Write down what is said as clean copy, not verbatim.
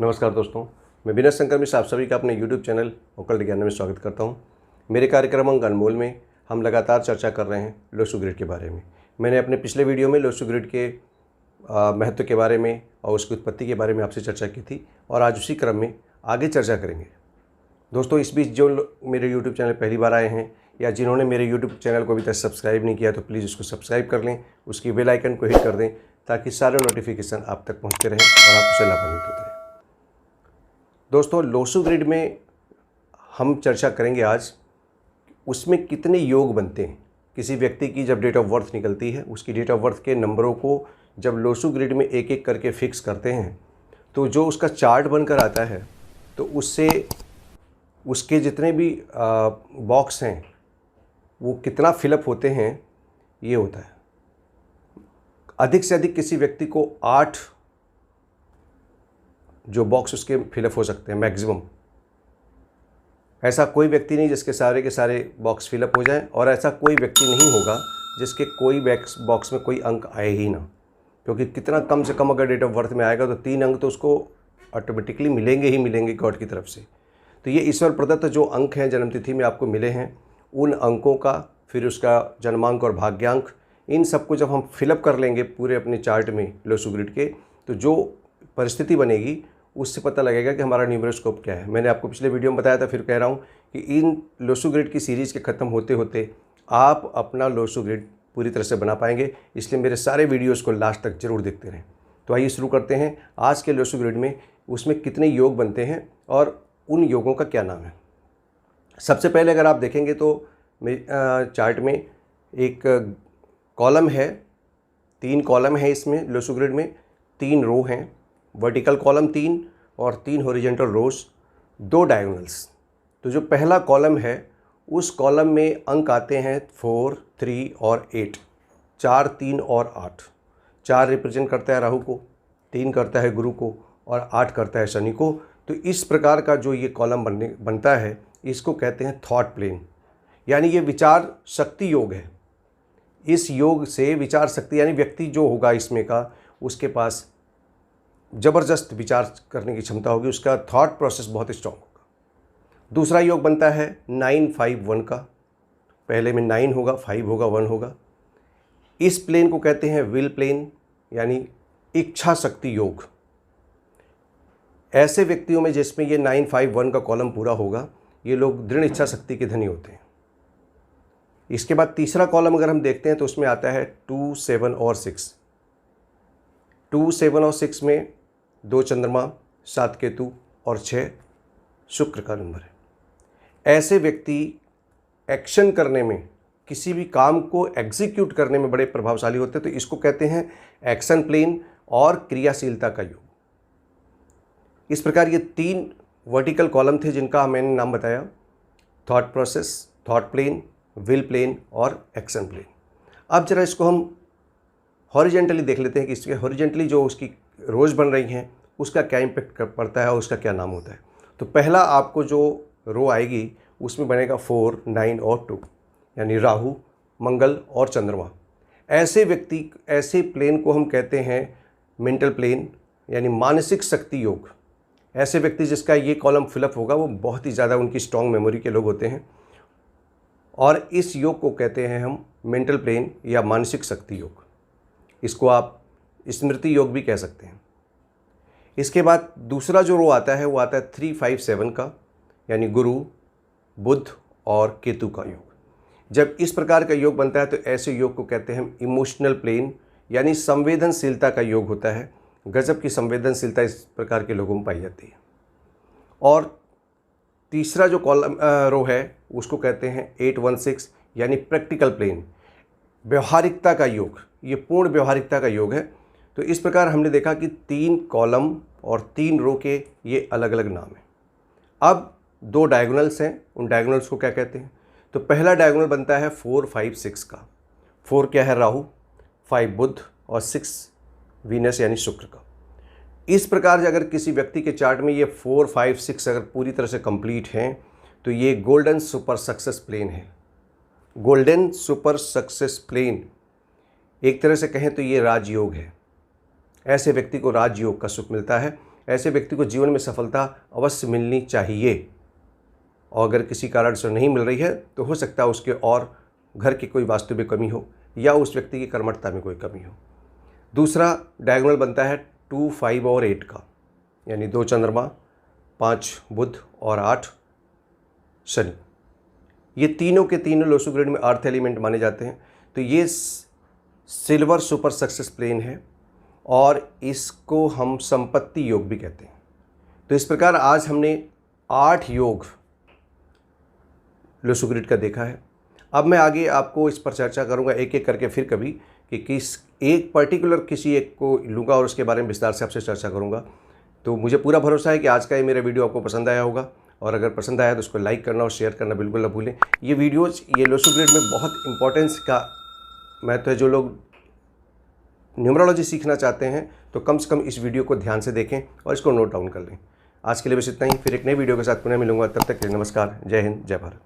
नमस्कार दोस्तों, मैं विनय शंकर मिश्र आप सभी का अपने YouTube चैनल ओकल्ट ज्ञान में स्वागत करता हूं। मेरे कार्यक्रम अंक अनमोल में हम लगातार चर्चा कर रहे हैं लोसु ग्रिड के बारे में। मैंने अपने पिछले वीडियो में लोसु ग्रिड के महत्व के बारे में और उसकी उत्पत्ति के बारे में आपसे चर्चा की थी और आज उसी क्रम में आगे चर्चा करेंगे। दोस्तों, इस बीच जो मेरे YouTube चैनल पहली बार आए हैं या जिन्होंने मेरे YouTube चैनल को अभी तक सब्सक्राइब नहीं किया तो प्लीज़ उसको सब्सक्राइब कर लें, उसकी बेल आइकन को हिट कर दें ताकि सारे नोटिफिकेशन आप तक पहुँचते रहें और आप उससे लाभान्वित होते रहें। दोस्तों, लोसु ग्रिड में हम चर्चा करेंगे आज उसमें कितने योग बनते हैं। किसी व्यक्ति की जब डेट ऑफ बर्थ निकलती है, उसकी डेट ऑफ बर्थ के नंबरों को जब लोसु ग्रिड में एक एक करके फिक्स करते हैं तो जो उसका चार्ट बनकर आता है तो उससे उसके जितने भी बॉक्स हैं वो कितना फिलअप होते हैं ये होता है। अधिक से अधिक किसी व्यक्ति को 8 जो बॉक्स उसके फिलअप हो सकते हैं मैक्सिमम। ऐसा कोई व्यक्ति नहीं जिसके सारे के सारे बॉक्स फिलअप हो जाएं और ऐसा कोई व्यक्ति नहीं होगा जिसके कोई बॉक्स में कोई अंक आए ही ना, क्योंकि कितना कम से कम अगर डेट ऑफ बर्थ में आएगा तो 3 अंक तो उसको ऑटोमेटिकली मिलेंगे ही मिलेंगे गॉड की तरफ से। तो ये ईश्वर प्रदत्त जो अंक हैं जन्मतिथि में आपको मिले हैं, उन अंकों का फिर उसका जन्मांक और भाग्यांक, इन सबको जब हम फिलअप कर लेंगे पूरे अपने चार्ट में लोसु ग्रिड के, तो जो परिस्थिति बनेगी उससे पता लगेगा कि हमारा न्यूमरोस्कोप क्या है। मैंने आपको पिछले वीडियो में बताया था, फिर कह रहा हूँ कि इन लोसु ग्रिड की सीरीज़ के ख़त्म होते होते आप अपना लोसु ग्रिड पूरी तरह से बना पाएंगे। इसलिए मेरे सारे वीडियोज़ को लास्ट तक जरूर देखते रहें। तो आइए शुरू करते हैं आज के लोसु ग्रिड में उसमें कितने योग बनते हैं और उन योगों का क्या नाम है। सबसे पहले अगर आप देखेंगे तो चार्ट में एक कॉलम है, 3 कॉलम है इसमें लोसु ग्रिड में, 3 रो हैं, वर्टिकल कॉलम 3 और 3 हॉरिजॉन्टल रोज, 2 डायगोनल्स। तो जो पहला कॉलम है उस कॉलम में अंक आते हैं 4, 3 और 8, 4, 3 और 8। 4 रिप्रेजेंट करता है राहु को, 3 करता है गुरु को और 8 करता है शनि को। तो इस प्रकार का जो ये कॉलम बनता है इसको कहते हैं थॉट प्लेन, यानी ये विचार शक्ति योग है। इस योग से विचार शक्ति यानी व्यक्ति जो होगा इसमें का, उसके पास ज़बरदस्त विचार करने की क्षमता होगी, उसका थॉट प्रोसेस बहुत स्ट्रांग होगा। दूसरा योग बनता है 9, 5, 1 का। पहले में 9 होगा, 5 होगा, 1 होगा। इस प्लेन को कहते हैं विल प्लेन, यानी इच्छा शक्ति योग। ऐसे व्यक्तियों में जिसमें ये 9, 5, 1 का कॉलम पूरा होगा, ये लोग दृढ़ इच्छा शक्ति के धनी होते हैं। इसके बाद तीसरा कॉलम अगर हम देखते हैं तो उसमें आता है 2, 7 और 6। 2, 7 और 6 में 2 चंद्रमा, 7 केतु और 6 शुक्र का नंबर है। ऐसे व्यक्ति एक्शन करने में, किसी भी काम को एग्जीक्यूट करने में बड़े प्रभावशाली होते हैं। तो इसको कहते हैं एक्शन प्लेन और क्रियाशीलता का योग। इस प्रकार ये 3 वर्टिकल कॉलम थे जिनका मैंने नाम बताया, thought process, thought plan, will plan और एक्शन प्लेन। अब जरा इसको हम हॉरिजेंटली देख लेते हैं कि इसके हॉरिजेंटली जो उसकी रोज बन रही हैं उसका क्या इम्पेक्ट पड़ता है और उसका क्या नाम होता है। तो पहला आपको जो रो आएगी उसमें बनेगा 4, 9 और 2, यानी राहु, मंगल और चंद्रमा। ऐसे व्यक्ति, ऐसे प्लेन को हम कहते हैं मेंटल प्लेन, यानी मानसिक शक्ति योग। ऐसे व्यक्ति जिसका ये कॉलम फिलअप होगा वो बहुत ही ज़्यादा उनकी स्ट्रॉन्ग मेमोरी के लोग होते हैं और इस योग को कहते हैं हम मेंटल प्लेन या मानसिक शक्ति योग। इसको आप स्मृति योग भी कह सकते हैं। इसके बाद दूसरा जो रो आता है वो आता है 3, 5, 7 का, यानी गुरु, बुध और केतु का योग। जब इस प्रकार का योग बनता है तो ऐसे योग को कहते हैं इमोशनल प्लेन, यानी संवेदनशीलता का योग होता है। गजब की संवेदनशीलता इस प्रकार के लोगों में पाई जाती है। और तीसरा जो कॉलम रो है उसको कहते हैं 8, 1, 6, यानी प्रैक्टिकल प्लेन, व्यवहारिकता का योग। ये पूर्ण व्यवहारिकता का योग है। तो इस प्रकार हमने देखा कि 3 कॉलम और 3 रो के ये अलग अलग नाम हैं। अब 2 डायगोनल्स हैं, उन डायगोनल्स को क्या कहते हैं। तो पहला डायगोनल बनता है 4, 5, 6 का। 4 क्या है राहु, 5 बुध और 6 वीनस यानी शुक्र का। इस प्रकार से अगर किसी व्यक्ति के चार्ट में ये 4, 5, 6 अगर पूरी तरह से कंप्लीट हैं तो ये गोल्डन सुपर सक्सेस प्लेन है। गोल्डन सुपर सक्सेस प्लेन एक तरह से कहें तो ये राजयोग है। ऐसे व्यक्ति को राजयोग का सुख मिलता है। ऐसे व्यक्ति को जीवन में सफलता अवश्य मिलनी चाहिए, और अगर किसी कारण से नहीं मिल रही है तो हो सकता है उसके और घर की कोई वास्तु में कमी हो या उस व्यक्ति की कर्मठता में कोई कमी हो। दूसरा डायगोनल बनता है 2, 5 और 8 का, यानी 2 चंद्रमा, 5 बुध और 8 शनि। ये तीनों के तीनों लोसु ग्रेड में अर्थ एलिमेंट माने जाते हैं। तो ये सिल्वर सुपर सक्सेस प्लेन है और इसको हम संपत्ति योग भी कहते हैं। तो इस प्रकार आज हमने 8 योग लोसु ग्रेड का देखा है। अब मैं आगे आपको इस पर चर्चा करूंगा एक एक करके फिर कभी, कि किस एक पर्टिकुलर किसी एक को लूँगा और उसके बारे में विस्तार से आपसे चर्चा करूंगा। तो मुझे पूरा भरोसा है कि आज का ये मेरा वीडियो आपको पसंद आया होगा, और अगर पसंद आया तो उसको लाइक करना और शेयर करना बिल्कुल ना भूलें। ये वीडियोज़ ये लोसु ग्रेड में बहुत इंपॉर्टेंस का महत्व है। जो लोग न्यूमरोलॉजी सीखना चाहते हैं तो कम से कम इस वीडियो को ध्यान से देखें और इसको नोट डाउन कर लें। आज के लिए बस इतना ही, फिर एक नई वीडियो के साथ पुनः मिलूंगा। तब तक के लिए नमस्कार, जय हिंद, जय भारत।